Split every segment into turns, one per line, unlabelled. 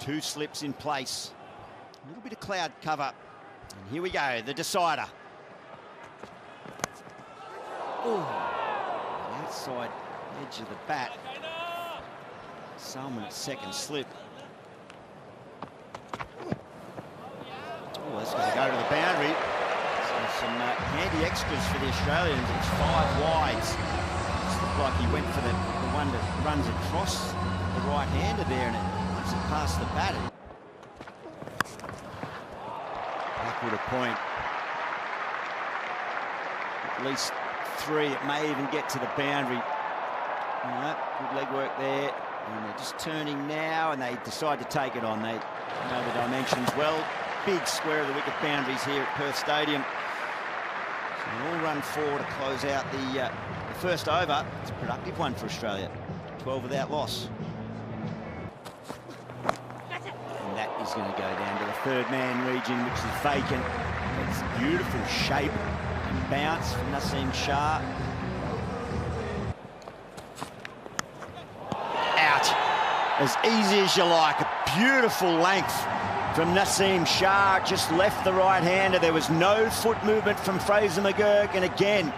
Two slips in place. A little bit of cloud cover. And here we go, the decider. Oh, the outside edge of the bat. Salmon's second slip. Oh, that's going to go to the boundary. So some handy extras for the Australians. It's 5 wides. It's looked like he went for the one that runs across the right-hander there, and it moves it past the bat. Backward a point. At least 3. It may even get to the boundary. No, good leg work there. And they're just turning now, and they decide to take it on. They know the dimensions well. Big square of the wicket boundaries here at Perth Stadium. So an all-run 4 to close out the first over. It's a productive one for Australia. 12 without loss. And that is going to go down to the third man region, which is vacant. It's beautiful shape and bounce from Naseem Shah. As easy as you like, a beautiful length from Naseem Shah, just left the right-hander. There was no foot movement from Fraser McGurk, and again,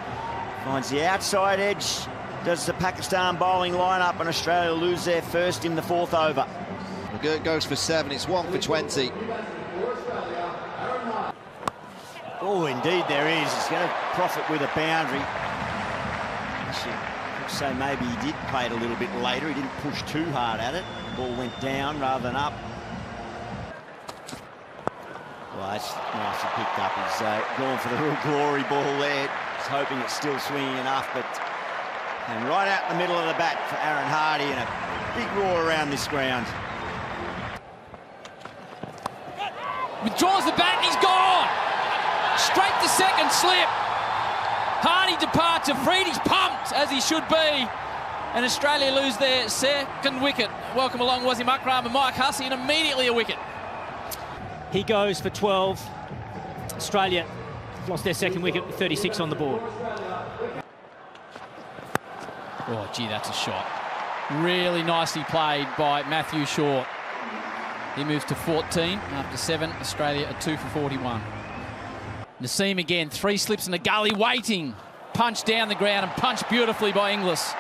finds the outside edge, does the Pakistan bowling lineup, and Australia lose their first in the 4th over.
McGurk goes for 7, it's 1 for 20.
Oh, indeed there is. He's going to profit with a boundary. So maybe he did play it a little bit later. He didn't push too hard at it. The ball went down rather than up. Well, that's nicely picked up. He's gone for the real glory ball there. He's hoping it's still swinging enough, and right out the middle of the bat for Aaron Hardy, and a big roar around this ground.
Withdraws the bat and he's gone. Straight to second slip. Hardy departs, Afridi's pumped, as he should be. And Australia lose their second wicket. Welcome along Wasim Akram and Mike Hussey, and immediately a wicket.
He goes for 12. Australia lost their second wicket with 36 on the board.
Oh, gee, that's a shot. Really nicely played by Matthew Short. He moves to 14 after 7. Australia are 2 for 41. Naseem again, 3 slips in the gully, waiting. Punch down the ground and punch beautifully by Inglis.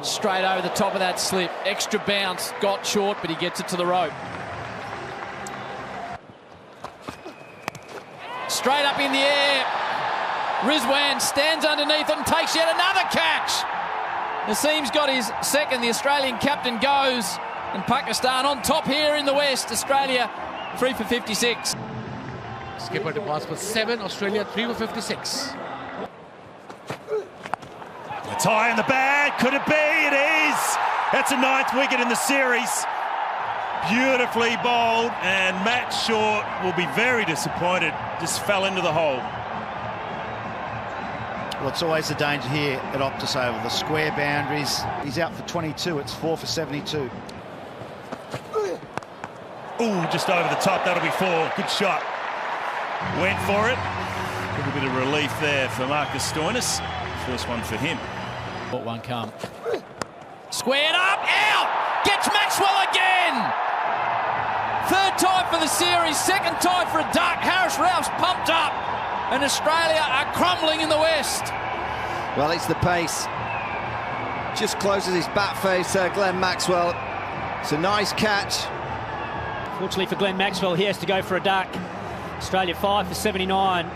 Straight over the top of that slip. Extra bounce, got short, but he gets it to the rope. Straight up in the air. Rizwan stands underneath it and takes yet another catch. Naseem's got his second. The Australian captain goes. And Pakistan on top here in the West. Australia 3 for 56.
Skipper departs for 7. Australia 3 for 56.
A tie in the bag. Could it be? It is. That's a 9th wicket in the series. Beautifully bowled, and Matt Short will be very disappointed. Just fell into the hole.
Well, it's always the danger here at Optus Oval, the square boundaries. He's out for 22. It's 4 for 72.
Ooh, just over the top. That'll be 4. Good shot. Went for it. A little bit of relief there for Marcus Stoinis. First one for him.
Let one come. Squared up, out! Gets Maxwell again! 3rd time for the series, 2nd time for a duck. Harris Ralph's pumped up, and Australia are crumbling in the West.
Well, it's the pace. Just closes his bat face, Glenn Maxwell. It's a nice catch.
Fortunately for Glenn Maxwell, he has to go for a duck. Australia 5 for 79.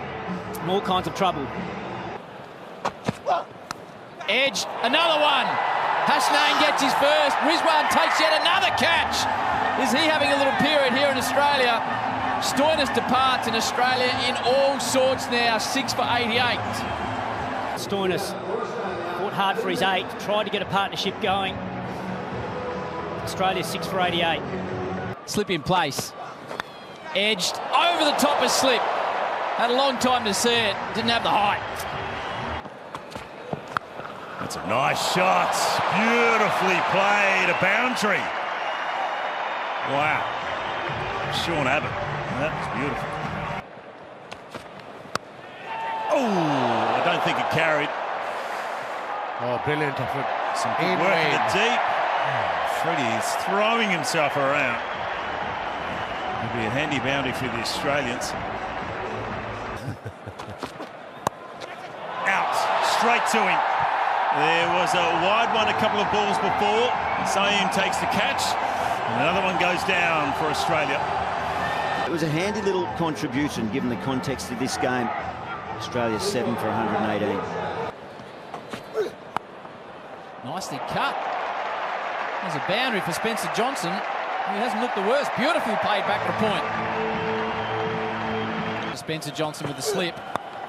In all kinds of trouble.
Edge, another one. Hasnain gets his first. Rizwan takes yet another catch. Is he having a little period here in Australia? Stoinis departs, in Australia in all sorts now. 6 for 88.
Stoinis fought hard for his 8. Tried to get a partnership going. Australia 6 for 88.
Slip in place. Edged over the top of slip. Had a long time to see it. Didn't have the height.
That's a nice shot. Beautifully played. A boundary. Wow. Sean Abbott. That was beautiful. Oh, I don't think it carried.
Oh, brilliant effort.
Some good work in the deep. Freddie is throwing himself around. It'll be a handy boundary for the Australians. Out, straight to him. There was a wide one a couple of balls before. Saeem takes the catch. And another one goes down for Australia.
It was a handy little contribution given the context of this game. Australia 7 for 118.
Nicely cut. There's a boundary for Spencer Johnson. He hasn't looked the worst. Beautifully played back to point. Spencer Johnson with the slip.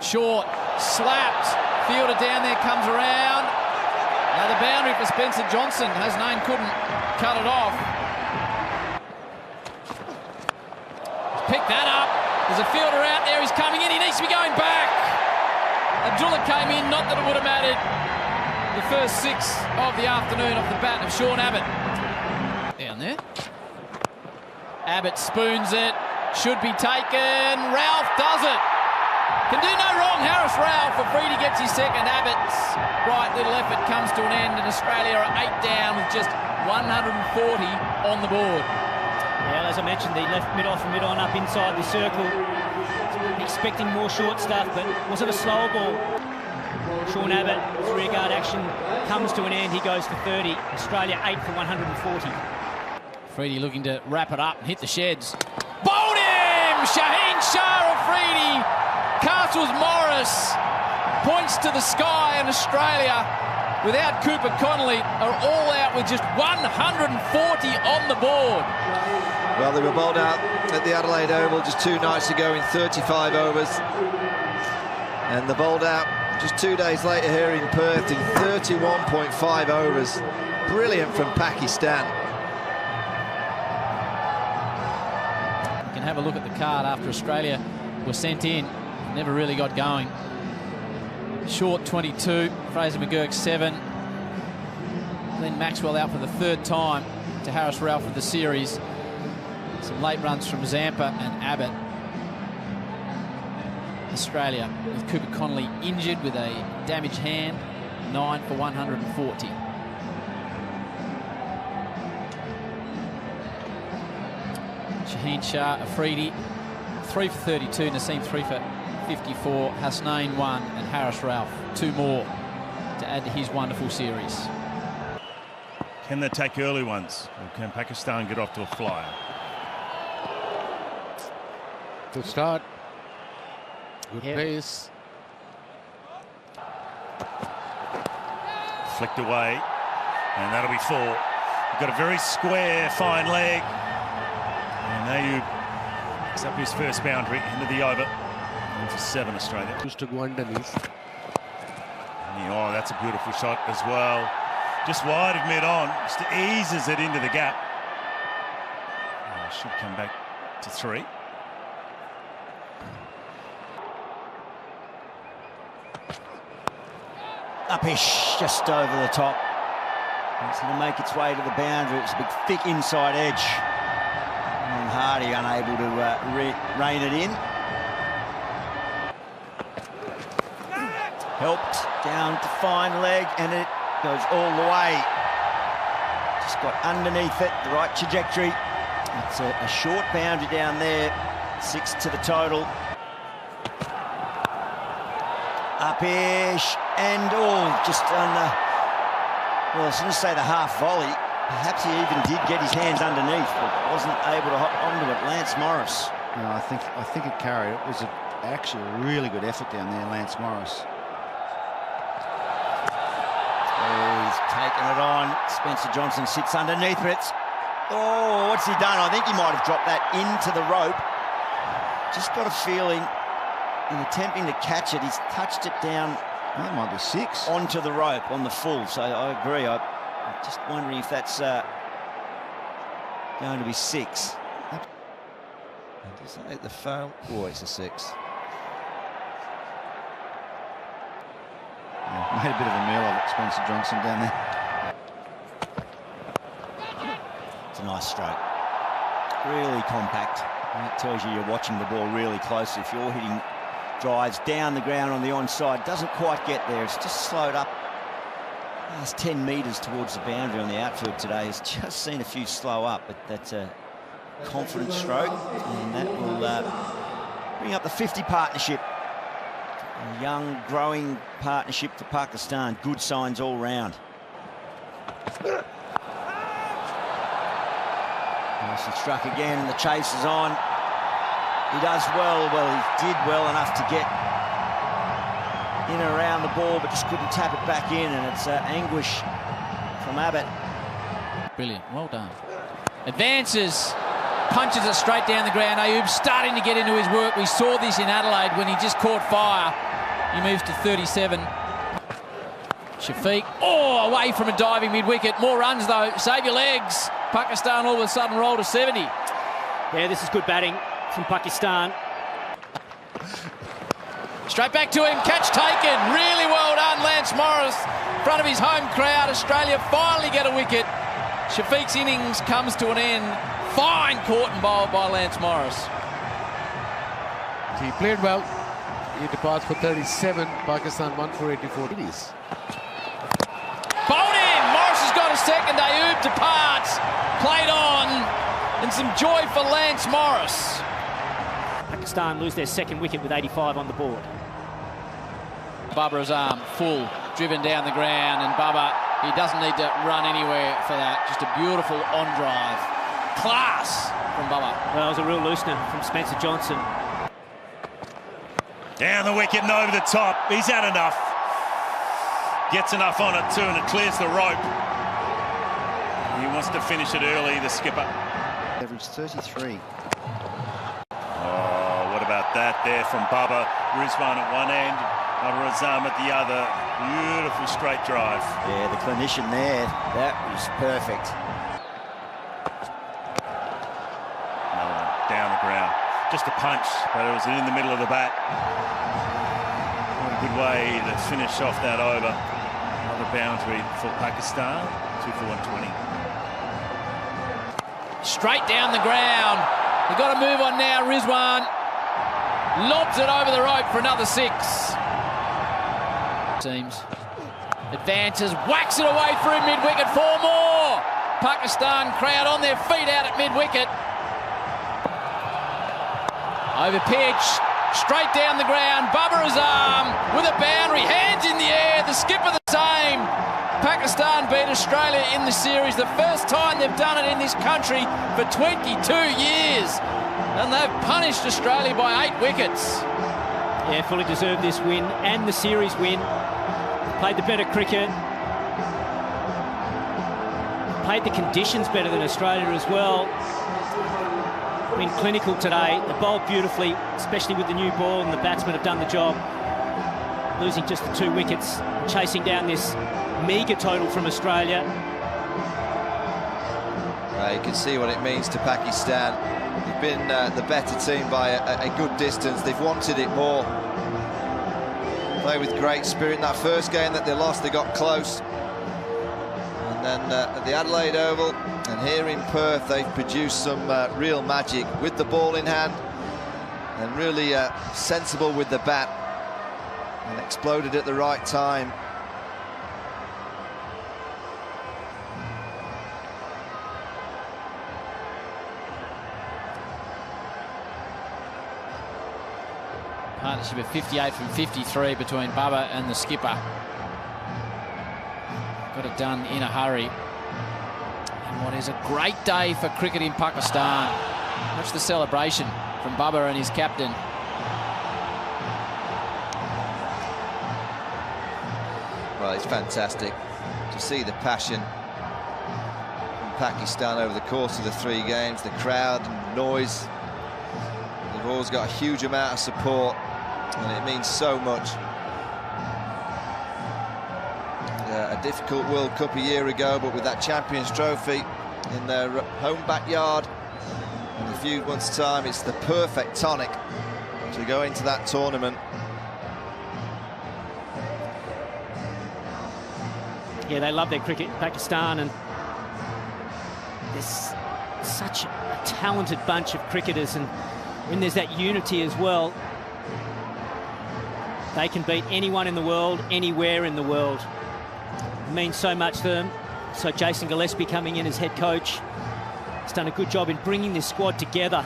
Short, slapped. Fielder down there, comes around. Now the boundary for Spencer Johnson. Hasnain couldn't cut it off. Pick that up. There's a fielder out there. He's coming in. He needs to be going back. Abdullah came in. Not that it would have mattered. The first 6 of the afternoon off the bat of Sean Abbott. Down there. Abbott spoons it. Should be taken. Ralph does it. Can do no wrong. Harris Ralph. Afridi gets his second. Abbott's right little effort comes to an end, and Australia are 8 down with just 140 on the board.
Yeah, as I mentioned, he left mid-off and mid-on up inside the circle. Expecting more short stuff, but was it a slower ball? Sean Abbott, rear guard action comes to an end. He goes for 30. Australia 8 for 140.
Afridi looking to wrap it up and hit the sheds. Bowled him! Shaheen Shah Afridi. Castles Morris points to the sky, and Australia, without Cooper Connolly, are all out with just 140 on the board.
Well, they were bowled out at the Adelaide Oval just 2 nights ago in 35 overs. And they're bowled out just 2 days later here in Perth in 31.5 overs. Brilliant from Pakistan.
You can have a look at the card after Australia were sent in. Never really got going. Short 22, Fraser McGurk 7. Glenn Maxwell out for the 3rd time to Harris Ralph with the series. Some late runs from Zampa and Abbott. Australia with Cooper Connolly injured with a damaged hand, 9 for 140. Shaheen Shah Afridi 3 for 32, Naseem 3 for 54, Hasnain 1 and Harris Ralph 2 more to add to his wonderful series.
Can they take early ones, or can Pakistan get off to a flyer?
Good start. Good pace.
Flicked away, and that'll be 4. You've got a very square, fine leg. And Ayub picks up his first boundary into the over. For 7 Australia.
Used to go underneath.
Oh, that's a beautiful shot as well. Just wide of mid-on, just eases it into the gap. Should come back to 3.
Upish, just over the top. It's going to make its way to the boundary. It's a big, thick inside edge. And Hardy unable to rein it in. Helped down to fine leg, and it goes all the way. Just got underneath it, the right trajectory. It's a short boundary down there, 6 to the total. Upish, and just on the, well, I was going to say the half volley. Perhaps he even did get his hands underneath, but wasn't able to hop onto it. Lance Morris.
No, I think it carried. It was actually a really good effort down there, Lance Morris.
He's taken it on. Spencer Johnson sits underneath it. Oh, what's he done? I think he might have dropped that into the rope. Just got a feeling in attempting to catch it, he's touched it down.
That might be 6.
Onto the rope on the full. So I agree. I'm just wondering if that's going to be 6.
Does that hit the foul? Oh, it's a 6.
Made a bit of a meal of it, Spencer Johnson down there.
It's a nice stroke. Really compact. And it tells you you're watching the ball really closely. If you're hitting drives down the ground on the onside, doesn't quite get there. It's just slowed up last 10 metres towards the boundary on the outfield today has just seen a few slow up, but that's a confident stroke, and that will bring up the 50 partnership. A young, growing partnership for Pakistan. Good signs all round. Nicely struck again, and the chase is on. He does well. Well, he did well enough to get in and around the ball, but just couldn't tap it back in, and it's anguish from Abbott.
Brilliant, well done. Advances, punches it straight down the ground. Ayub starting to get into his work. We saw this in Adelaide when he just caught fire. He moves to 37. Shafiq, away from a diving mid-wicket. More runs though, save your legs. Pakistan all of a sudden roll to 70.
Yeah, this is good batting from Pakistan.
Straight back to him, catch taken. Really well done, Lance Morris. In front of his home crowd, Australia finally get a wicket. Shafiq's innings comes to an end. Fine caught and bowled by Lance Morris.
He played well. He departs for 37. Pakistan 1 for 84. It is.
Bowled in. Morris has got a second. Ayub departs. Played on. And some joy for Lance Morris.
Pakistan lose their second wicket with 85 on the board.
Babar's arm full, driven down the ground, and Baba, he doesn't need to run anywhere for that. Just a beautiful on drive. Class from Baba.
Well, it was a real loosener from Spencer Johnson.
Down the wicket and over the top. He's had enough. Gets enough on it too, and it clears the rope. He wants to finish it early, the skipper.
Average 33.
Oh, what about that there from Baba? Rizwan at one end, Razam at the other. Beautiful straight drive.
Yeah, the clinician there, that was perfect.
Another one down the ground. Just a punch, but it was in the middle of the bat. What a good way to finish off that over. Another boundary for Pakistan, 2 for 120.
Straight down the ground. They've got to move on now. Rizwan lobs it over the rope for another 6. Teams. Advances, whacks it away through mid-wicket. 4 more. Pakistan crowd on their feet out at mid-wicket. Over pitch, straight down the ground. Babar Azam with a boundary, hands in the air. The skipper the same. Pakistan beat Australia in the series, the first time they've done it in this country for 22 years. And they've punished Australia by 8 wickets.
Yeah, fully deserved this win and the series win. Played the better cricket. Played the conditions better than Australia as well. Been clinical today. They bowled beautifully, especially with the new ball, and the batsmen have done the job. Losing just the 2 wickets, chasing down this meagre total from Australia.
You can see what it means to Pakistan. They've been the better team by a good distance. They've wanted it more. Play with great spirit. In that first game that they lost, they got close. And then at the Adelaide Oval and here in Perth, they've produced some real magic with the ball in hand and really sensible with the bat and exploded at the right time.
Partnership of 58 from 53 between Baba and the skipper. Got it done in a hurry. And what is a great day for cricket in Pakistan. Watch the celebration from Baba and his captain.
Well, it's fantastic to see the passion from Pakistan over the course of the 3 games. The crowd, noise. They've always got a huge amount of support, and it means so much. A difficult World Cup a year ago, but with that Champions Trophy in their home backyard in a few months' time, it's the perfect tonic to go into that tournament.
Yeah, they love their cricket, Pakistan, and there's such a talented bunch of cricketers, and when there's that unity as well, they can beat anyone in the world, anywhere in the world. means so much to them. So Jason Gillespie coming in as head coach has done a good job in bringing this squad together.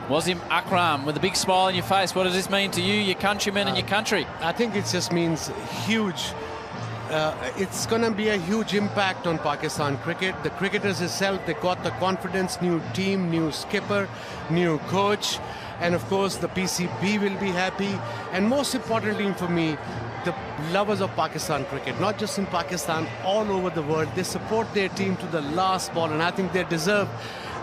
Wasim Akram with a big smile on your face. What does this mean to you, your countrymen and your country?
I think it just means huge. It's going to be a huge impact on Pakistan cricket. The cricketers itself, they got the confidence, new team, new skipper, new coach. And of course, the PCB will be happy. And most importantly for me, the lovers of Pakistan cricket, not just in Pakistan, all over the world, they support their team to the last ball. And I think they deserve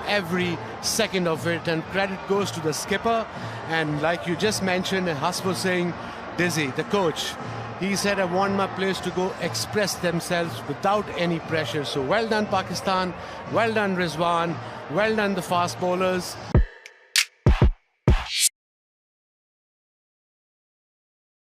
every second of it. And credit goes to the skipper. And like you just mentioned, and Hus was saying, Dizzy, the coach, he said, I want my players to go express themselves without any pressure. So well done, Pakistan. Well done, Rizwan. Well done, the fast bowlers.